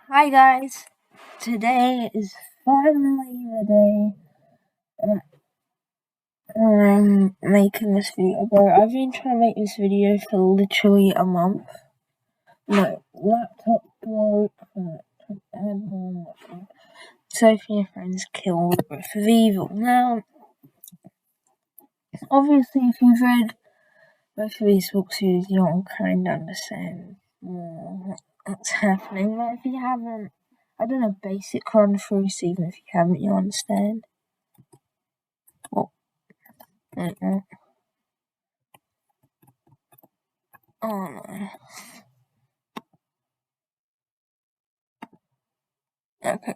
Hi guys, today is finally the day I'm making this video, bro. I've been trying to make this video for literally a month. No, laptop broke, and Sophie and friends killed Breath of Evil. Now, obviously if you've read both of these books, you'll kind of understand what's happening, but if you haven't, I done a basic run through, so even if you haven't, you'll understand. Oh, no. Oh no. Okay.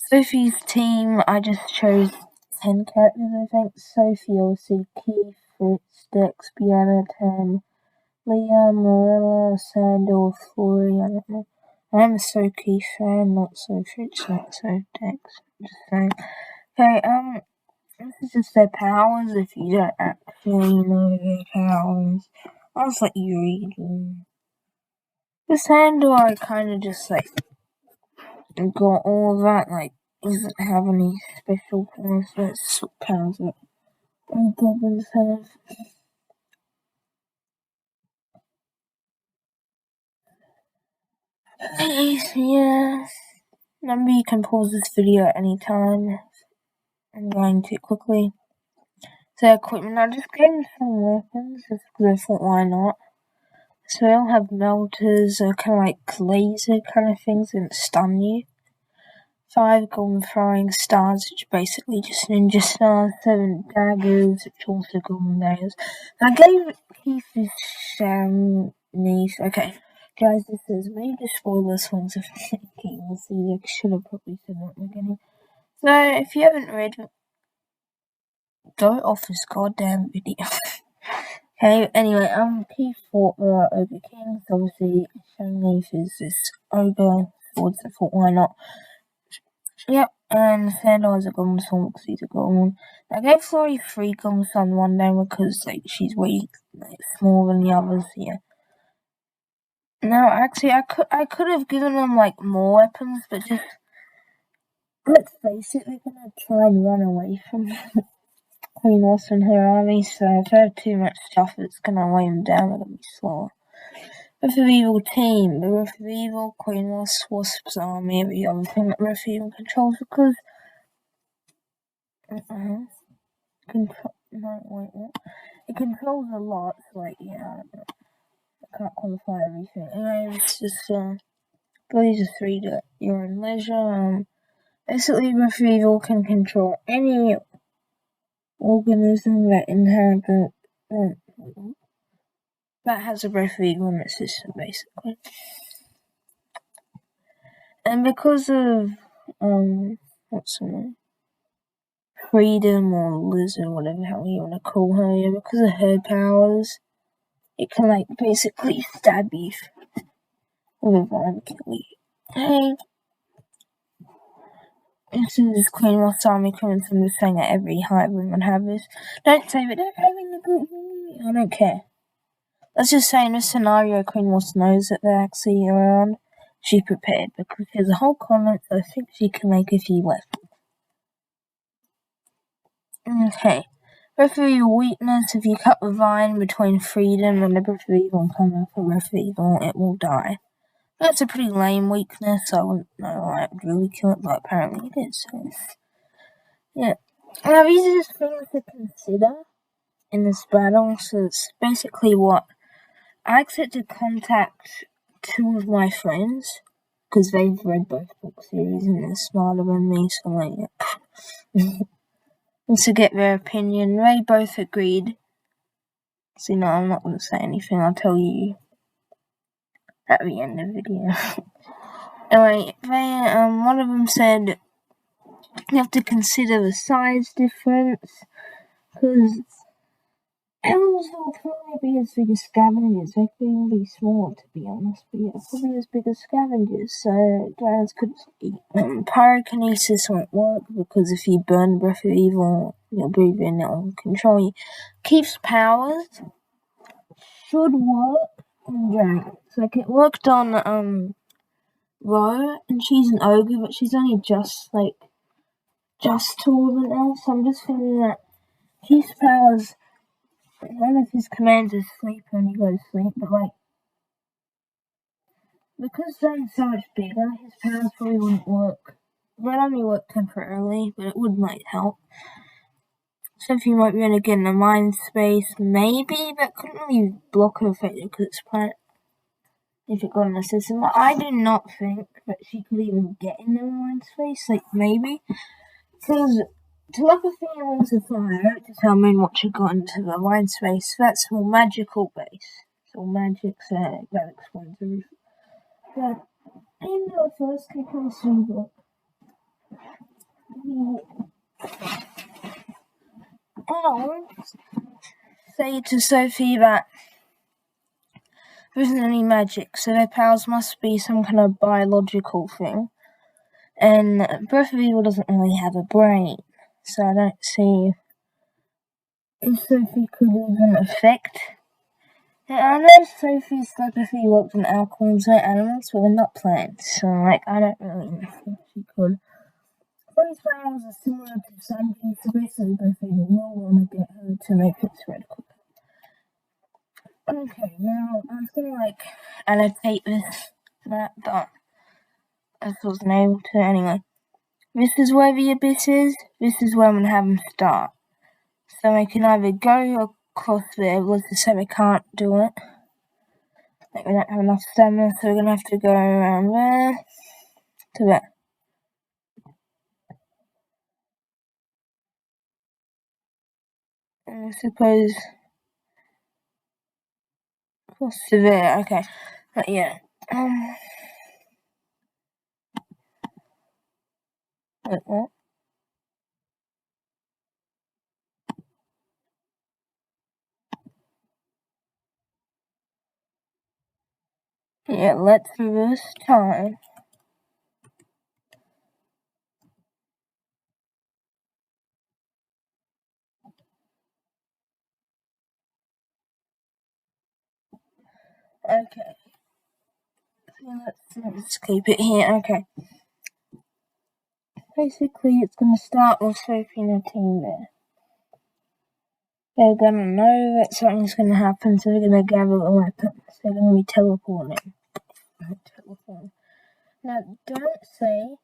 Sophie's team, I just chose 10 characters, I think. Sophie, obviously, Keith, Fritz, Dex, Bianna, Tam, Leah, Marilla, Sandor, Flory, I don't know. I'm a So Keith fan, not so Fritz, not so Dex. Just saying. Okay, this is just their powers if you don't actually know their powers. I'll just let you read them. The Sandor, I kind of just got all of that, doesn't have any special powers, that's powers that all goblins have. Yeah. Remember, you can pause this video at any time. I'm going to quickly. So, equipment, I just gave them some weapons, just because I thought, why not? So, they all have melters, kind of like laser kind of things, and stun you. 5 golden throwing stars, which are basically just ninja stars. 7 daggers, which are also golden daggers. I gave Keith his niece. Okay, guys, this is major spoilers for the King. I should have probably said that at the beginning. So, if you haven't read, go off this goddamn video. Okay, anyway, Keith fought Ogre King, so obviously, Shanice is this ogre, so I thought, why not? Yep, and Sandor has a golden sword because he's a golden. I gave Flory 3 golden sun one day because she's weak, smaller than the others. Yeah. No, actually, I could have given them more weapons, but just let's face it, they're gonna try and run away from Queen Wasp and her army. So if they have too much stuff, it's gonna weigh them down. They're gonna be slower. Breath of Evil team, the Breath of Evil, Queen Wasp's army, every other thing that Breath of Evil controls because. It controls a lot, so yeah, I can't quantify everything. Anyway, it's just, please just read it at your own leisure. Basically, Breath of Evil can control any organism that that has a Breath of Evil in its system, basically. And because of, what's her name? Freedom or Lizard, whatever hell you want to call her, yeah, because of her powers, it can, basically stab you with a vine, kill you. Hey, this is Queen Wasp's army coming from the thing that every highwayman would have this. Don't save it, don't have it in the group. I don't care. Let's just say in this scenario, Queen Wasp knows that they're actually around. She's prepared because there's a whole continent, so I think she can make a few weapons. Okay. Breath of Evil weakness, if you cut the vine between Freedom and the Breath of Evil and come out for Breath of Evil, it will die. That's a pretty lame weakness, I wouldn't know why it would really kill it, but apparently it is, so. Yeah. Now these are just things to consider in this battle, so it's basically what I accept to contact 2 of my friends, because they've read both book series and they're smarter than me, so and to get their opinion. They both agreed. So no, I'm not going to say anything, I'll tell you at the end of the video. Anyway, one of them said you have to consider the size difference, because elves will probably be as big as scavengers. They could even be smaller, to be honest, but yeah, probably as big as scavengers, so dragons could eat them. Pyrokinesis won't work, because if you burn Breath of Evil, you'll breathe in, it'll control you. Keith's powers should work on dragons. It worked on, row, and she's an ogre, but she's only just taller than us. So I'm just feeling that his powers, one of his commands is sleep and he goes to sleep, but because Zane's so much bigger, his powers probably wouldn't work. They'd only work temporarily, but it would might help. Sophie might be able to get in a mind space, maybe, but couldn't really block her effect because it's planet. If it got in the system, I do not think that she could even get in the mind space. Maybe because telepathy and Rings of Fire determine what you got into the mind space. That's more magical based. So magic, so that explains everything. But in the first comparison book, the elves say to Sophie that there isn't any magic, so their powers must be some kind of biological thing. And Breath of Evil doesn't really have a brain, so I don't see if Sophie could even affect. I know Sophie's telepathy works on alcohols and animals, but they're not plants, so I don't really know if she could. These powers are similar to Sanji, so basically Breath of Evil will want to get her to make it spread quicker. Okay, now I'm just gonna annotate this, that, I wasn't able to anyway. This is where the abyss is, this is where I'm gonna have them start. So I can either go across there, let's just say we can't do it. We don't have enough stamina, so we're gonna have to go around there to there. And I suppose across to there, okay. But yeah. Wait, what? Yeah, let's do this time. Okay. So let's keep it here, okay. Basically, it's gonna start with Sophie and a team there. They're gonna know that something's gonna happen, so they're gonna gather the weapons. They're gonna be teleporting. Now, don't say,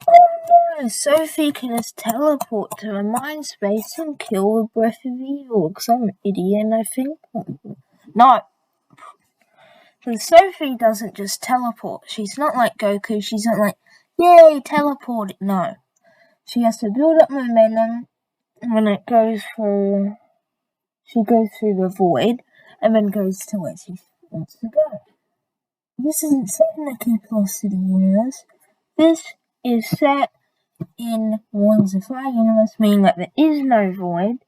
oh no, Sophie can just teleport to a mind space and kill the Breath of Evil, because I'm an idiot, I think. No. And Sophie doesn't just teleport. She's not like Goku. She's not like, yay, teleport. No. She has to build up momentum, and when it goes through, she goes through the void, and then goes to where she wants to go. This isn't set in the Keeper City universe. This is set in Rings of Fire universe, meaning that there is no void,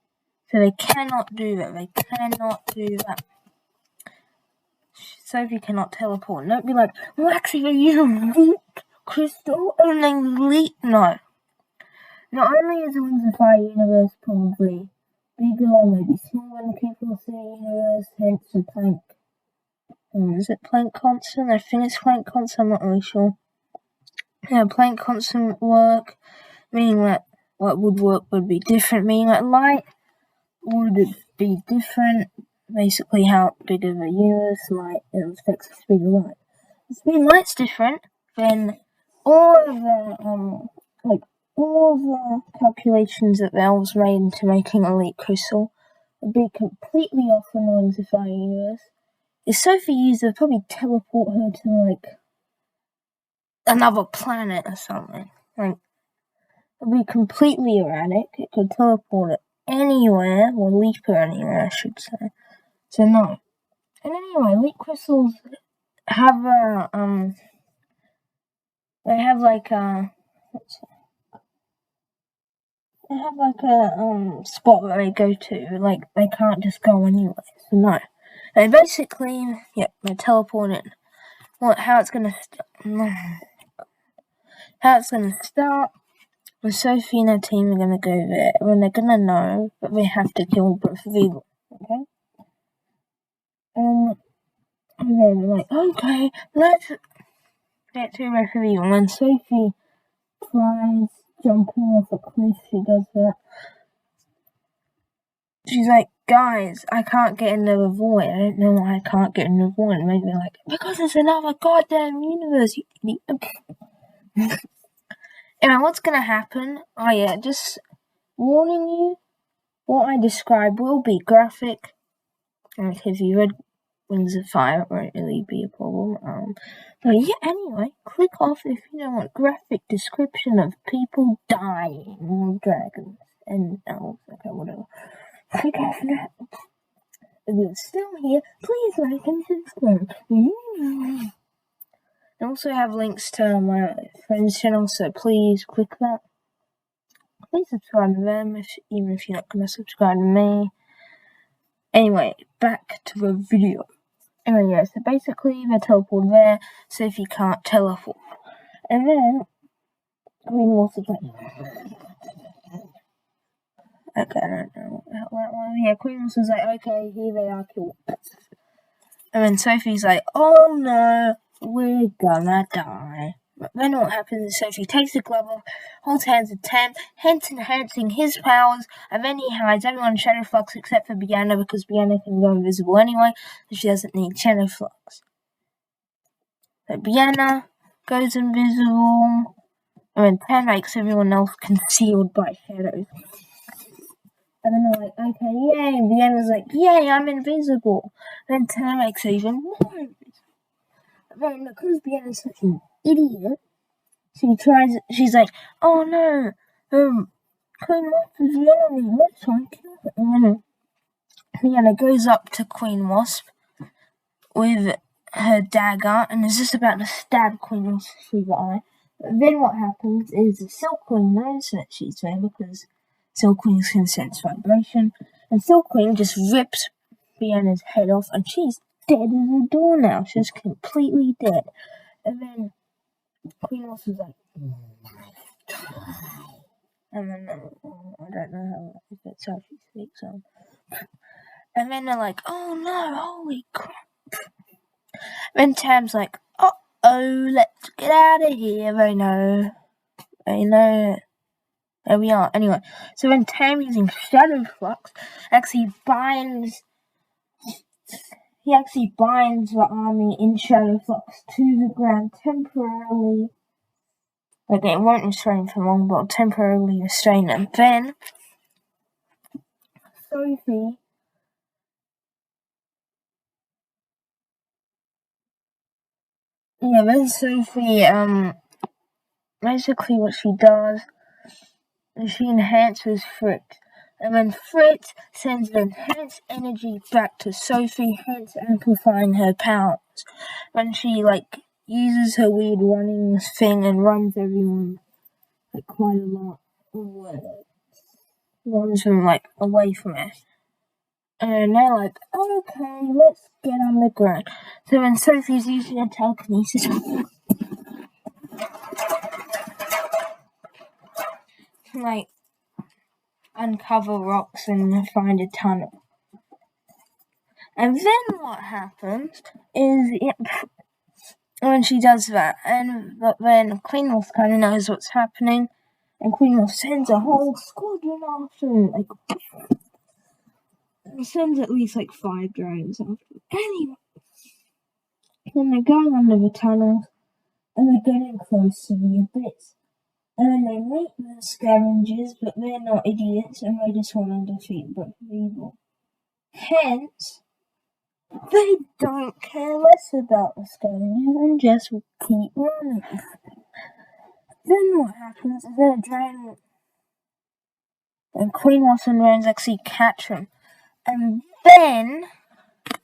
so they cannot do that. They cannot do that. Sophie cannot teleport. Don't be like, well, actually, they use a leak crystal and they leak. No. Not only is the Rings of Fire universe probably bigger or maybe smaller than the Keeper City universe, hence the Planck. Is it Planck constant? I think it's Planck constant. I'm not really sure. Yeah, Planck constant work, meaning that what would work would be different, meaning that light would be different. Basically, how big of a universe light affects the speed of light. The speed of light's different, then all of the calculations that the elves made into making a elite crystal would be completely off from the Rings of Fire universe. If Sophie used, they'd probably teleport her to another planet or something. It'd be completely erratic. It could teleport it anywhere, or leap her anywhere, I should say. So no. And anyway, elite crystals have they have a spot that they go to. They can't just go anywhere. So no. They basically, they teleport in. How it's gonna start. When Sophie and her team are gonna go there, when they're gonna know that they have to kill Breath of Evil, okay? And then okay, get too ready for the when Sophie tries jumping off a cliff, she does that. She's like, guys, I can't get in the void. I don't know why I can't get in the void. And maybe like, because it's another goddamn universe, you idiot. Anyway, what's gonna happen? Oh yeah, just warning you, what I describe will be graphic. And if you read Wings of Fire, it won't really be a problem. But yeah, anyway, click off if you don't want graphic description of people dying with dragons and elves. Okay, whatever. Click off that. If you're still here, please like and subscribe. I also have links to my friend's channel, so please click that. Please subscribe to them, even if you're not going to subscribe to me. Anyway, back to the video. Anyway, yeah, so basically they're teleported there, Sophie can't teleport. And then Queen Wolf is like, okay, I don't know what the hell that was. Yeah, Queen Wolf is like, okay, here they are, killed. And then Sophie's like, oh no, we're gonna die. But then what happens is Sophie takes the glove off, holds hands with Tam, hence enhancing his powers, and then he hides everyone in Shadow Flux except for Brianna, because Brianna can go invisible anyway, so she doesn't need Shadow Flux. So Brianna goes invisible, and then Tam makes everyone else concealed by shadows. And then they're like, okay, yay, and Brianna's like, yay, I'm invisible. And then Tam makes her even more invisible. Then, because Brianna's such an idiot, she's like, oh no, Queen Wasp is the enemy, let's try and kill her. And then Brianna goes up to Queen Wasp with her dagger and is just about to stab Queen Wasp through the eye. But then what happens is the Silk Queen knows that she's there because Silk Queens can sense vibration, and Silk Queen just rips Brianna's head off, and she's dead as a door now. She's completely dead. And then Queen Wasp is like, and then I don't know if it's how she speaks. And then they're like, oh no, holy crap. Then Tam's like, uh-oh, let's get out of here. They know. There we are. Anyway, so then Tam, using Shadow Flux, actually binds the army in Shadow Flux to the ground temporarily. Like, it won't restrain for long, but temporarily restrain them. Then Sophie basically what she does is she enhances Fritz. And then Fritz sends the enhanced energy back to Sophie, hence amplifying her powers. When she, uses her weird running thing and runs everyone, quite a lot away. Runs them, away from her. And they're like, okay, let's get on the ground. So when Sophie's using her telekinesis, uncover rocks and find a tunnel. And then what happens is, when she does that, but then Queen Wolf kind of knows what's happening, and Queen Wolf sends a whole squadron after her, sends at least 5 drones after her. Anyway, then they're going under the tunnels, and they're getting close to the abyss. And then they meet the scavengers, but they're not idiots, and they just want to defeat both evil. Hence, they don't care less about the scavengers and just keep running. Then what happens is they're dragon, and Queen Wasp and Drones actually catch them. And then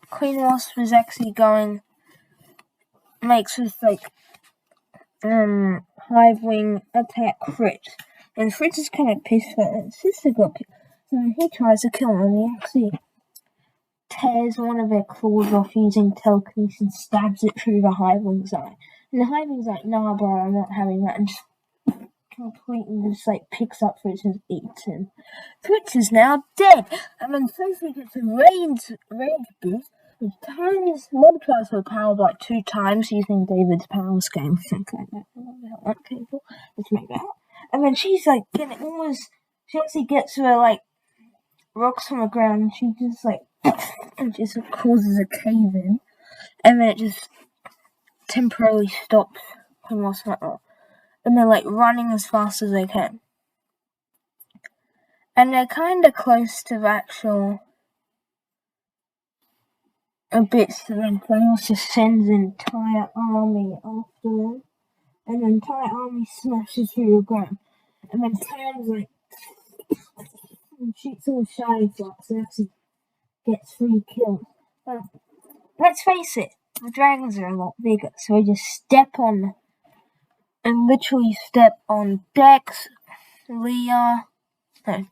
Queen Wasp is actually makes this hive wing attack Fritz. And Fritz is kind of pissed that his sister got killed. So he tries to kill him, and he actually tears one of their claws off using telekinesis and stabs it through the hive wing's eye. And the hive wing's like, nah bro, I'm not having that, and just completely just picks up Fritz and eats him. Fritz is now dead, and then Sophie gets a rage boost multiplies her power by 2 times using David's power scheme. People. Let's make that. And then she's like getting almost. She actually gets to her like rocks from the ground. And she just like and just causes a cave in, and then it just temporarily stops her rock. And they're like running as fast as they can. And they're kind of close to the actual bits, so then Thanos just sends an entire army after them. And the entire army smashes through the ground. And then Thanos like shoots all shiny flux and actually gets 3 kills. But let's face it, the dragons are a lot bigger, so we just step on Dex, Leah,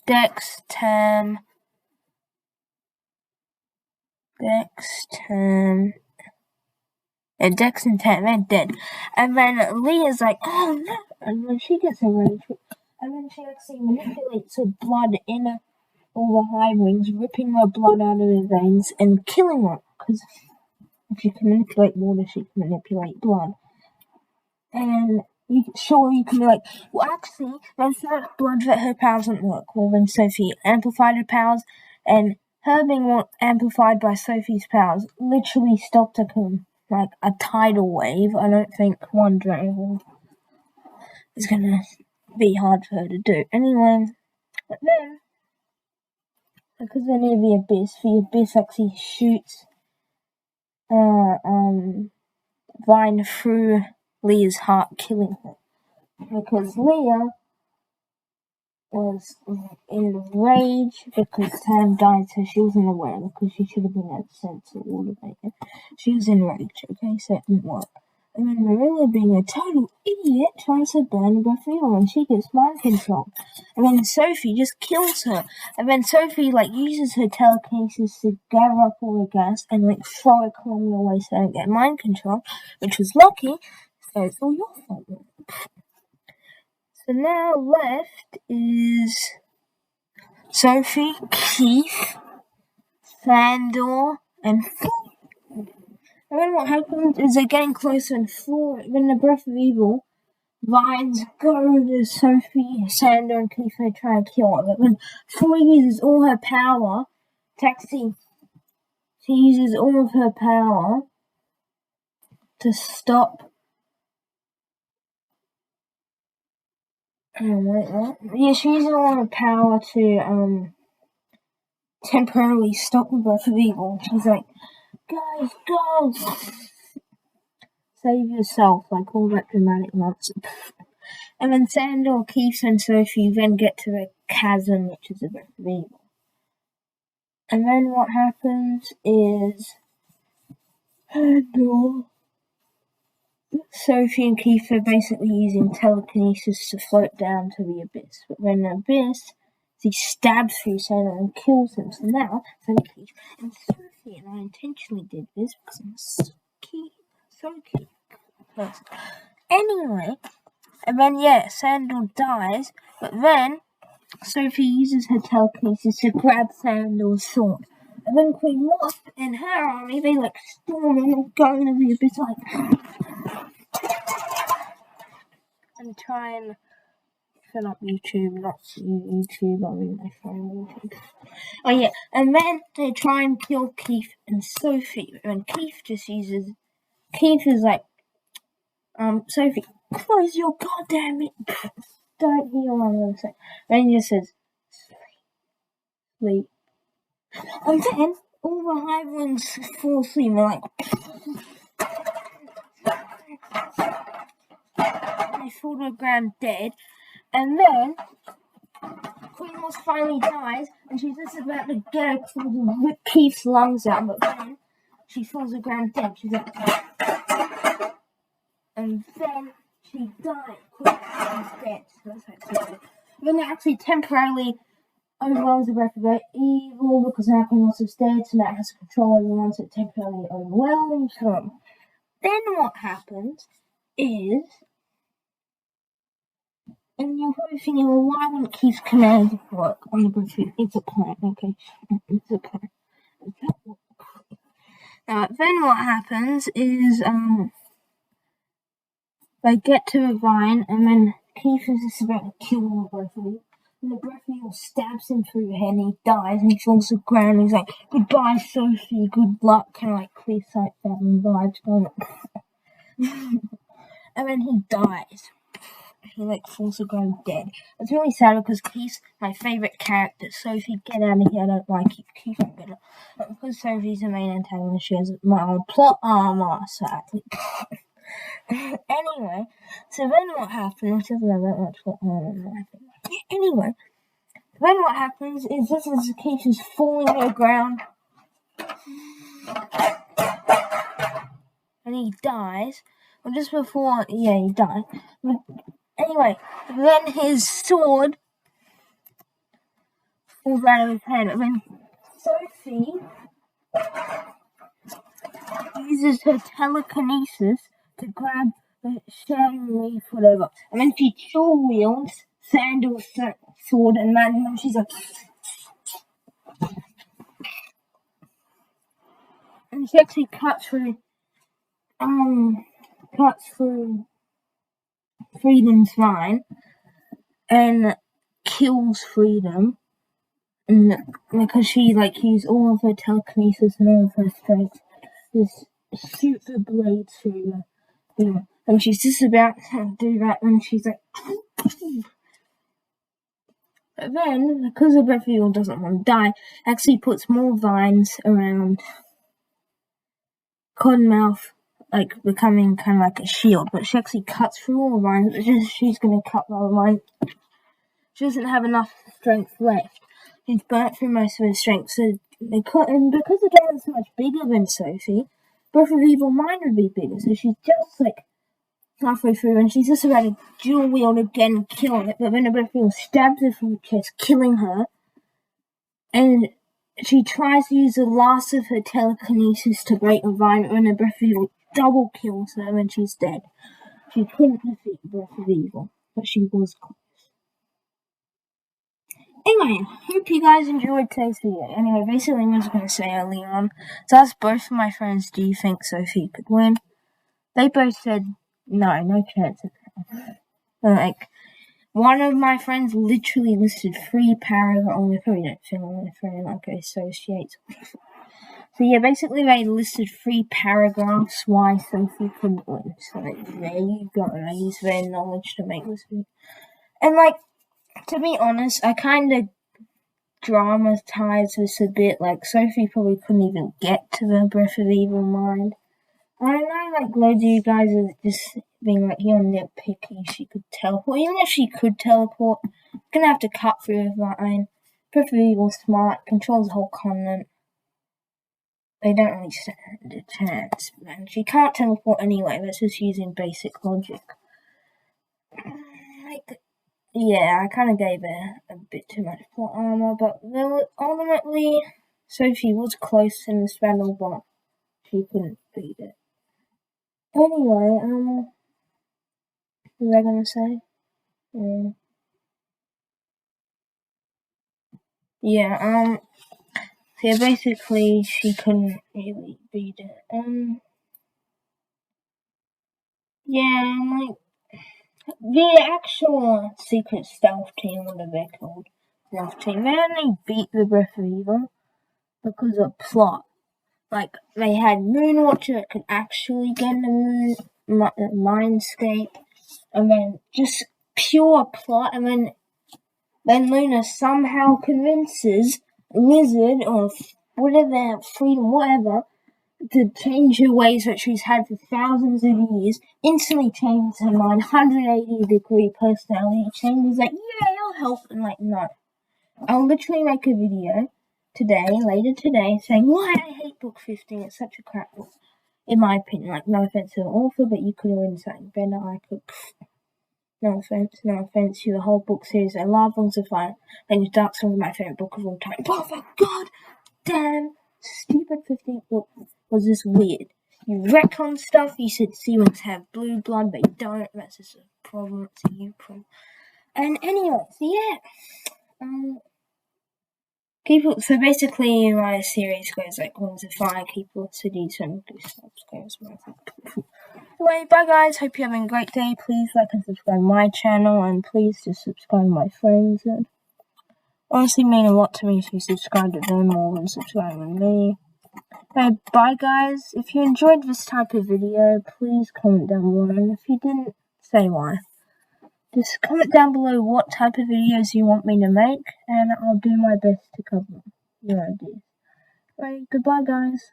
Dex, Tam, and Dex and Tam, they're dead. And then Leah's like, oh no! And then she gets a rage. And then she actually manipulates her blood in all the Hive Wings, ripping her blood out of their veins and killing them. Because if she can manipulate water, she can manipulate blood. And you can be like, well, actually, that's not blood that her powers don't work. Well, then Sophie amplified her powers, and her being amplified by Sophie's powers literally stopped her from like a tidal wave. I don't think one dragon is gonna be hard for her to do. Anyway, but then, because they're near the Abyss actually shoots Vine through Leah's heart, killing her. Because Leah was in rage because Tam died, so she wasn't aware because she should have been able to sense the water maker. She was in rage, okay, so it didn't work. And then Marilla, being a total idiot, tries to burn the Buffalo and she gets mind control. And then Sophie just kills her. And then Sophie uses her telekinesis to gather up all the gas and throw it calmly away so they don't get mind control, which was lucky, so it's all your fault. So now left is Sophie, Keith, Sandor, and Thor. And then what happens is they're getting closer, and Thor, when the Breath of Evil vines go to Sophie, Sandor, and Keith, and they try and kill her. But when Thor uses all her power, she uses all of her power to stop. Yeah, she uses all her power to temporarily stop the Breath of Evil. She's like, guys, go! Save yourself, all that dramatic nonsense. And then Sandor, Keith, and Sophie then get to the chasm, which is the Breath of Evil. And then what happens is Sophie and Keith are basically using telekinesis to float down to the Abyss. But when the Abyss, he stabs through Sandor and kills him. So now, Keith and Sophie, and I intentionally did this because I'm so cute. Anyway, and then Sandor dies, but then Sophie uses her telekinesis to grab Sandor's sword. And then Queen Wasp and her army, they storm and go into the Abyss and try and fill up YouTube, not YouTube, I mean my phone YouTube. Oh yeah, and then they try and kill Keith and Sophie, and Keith is like, Sophie, close your goddamn it. Don't hear what I'm going to say. Then he just says, sleep. And then all the Hive Wings fall asleep. They're they fall to the ground dead. And then Queen Moss finally dies, and she's just about to get her claws and rip Keith's lungs out, but then she falls to the ground dead. She's like, and then she died. Queen Moss is dead. So that's then they actually temporarily overwhelms the Breath of Evil because now Queen Moss is dead, so now it has control over everyone, so it temporarily overwhelms them. Then what happens is, and you're probably thinking, well, why wouldn't Keith's command work on the Breath of Evil? It's a plan, okay? It's a plan. Then what happens is, they get to a vine, and then Keith is just about to kill the breath of it. And the breath of it stabs him through the head, and he dies, and he falls to the ground, and he's like, "Goodbye, Sophie, good luck," kind of like Cliff like that vibes going on. And then he dies. He like falls to the ground dead. It's really sad because Keith's my favourite character. Sophie, get out of here, I don't like you. Keith won't get it. But because Sophie's the main antagonist, she has my old plot armor, sadly. Anyway, so then what happens, which isn't that much plot armor, I think. Anyway, then what happens is this is Keith is falling to the ground. And he dies. Well, just before, he died. But anyway, then his sword falls out of his hand. And then Sophie uses her telekinesis to grab the shining leaf, whatever. And then she dual wields Sandal's sword, and then she's like, and she actually cuts through Freedom's vine and kills Freedom. And because she used all of her telekinesis and all of her strength, just shoot the blade through the and she's just about to do that when she's like. But then, because the breath of evil doesn't want to die, actually puts more vines around Cottonmouth, becoming kind of like a shield. But she actually cuts through all the vines, but she's going to cut the other vine. She doesn't have enough strength left. She's burnt through most of her strength, and because the dragon's so much bigger than Sophie, Breath of Evil Mind would be bigger, so she's just halfway through, and she's just about to dual wield again and kill it, but then the Breath of Evil stabs her from the chest, killing her, and she tries to use the last of her telekinesis to break the vine, when the Breath of Evil double kills her, and she's dead. She couldn't defeat Breath of Evil, but she was close. Anyway, hope you guys enjoyed today's video. Anyway, basically I was going to say earlier on, so I asked both of my friends, do you think Sophie could win? They both said, no chance of that. One of my friends literally listed 3 paragraphs, they probably don't feel on their friend, associates. So yeah, basically they listed 3 paragraphs why Sophie couldn't win. So there you go, I use their knowledge to make this video. And to be honest, I kind of dramatize this a bit. Sophie probably couldn't even get to the Breath of Evil Mind. I know, loads of you guys are just being you're nitpicky, she could teleport. Even if she could teleport, gonna have to cut through the vine. Breath of Evil's smart, controls the whole continent. They don't really stand a chance, man. She can't teleport anyway, that's just using basic logic. Yeah, I kind of gave her a bit too much plot armor, but ultimately, Sophie was close in this battle, but she couldn't beat it. Anyway, what was I gonna say? Yeah, basically, she couldn't really beat it. The actual secret stealth team, whatever they're called, stealth team, they only beat the Breath of Evil because of plot. They had Moonwatcher that could actually get in the mindscape, and then just pure plot, and then Luna somehow convinces Lizard, or whatever, Freedom, whatever, to change her ways that she's had for thousands of years, instantly changes her mind, 180-degree personality changes, I'll help, and no. I'll literally make a video later today, saying why I hate book 15, it's such a crap book, in my opinion. No offense to the author, but you could have written something better. No offense to the whole book series. I love Wings of Fire, and Dark Souls is my favorite book of all time. But for God damn stupid 15th book was just weird. You retcon stuff, you said Sea-Wings have blue blood, they don't, that's just a problem, it's a you problem. And anyway, so yeah, So basically, my series goes like 1 to 5. Keep cities and subscribers. Anyway, bye guys. Hope you're having a great day. Please like and subscribe to my channel, and please just subscribe to my friends. It honestly mean a lot to me if you subscribe to them more than subscribing to me. Okay, bye guys. If you enjoyed this type of video, please comment down below, and if you didn't, say why. Just comment down below what type of videos you want me to make, and I'll do my best to cover your ideas. Right, goodbye guys.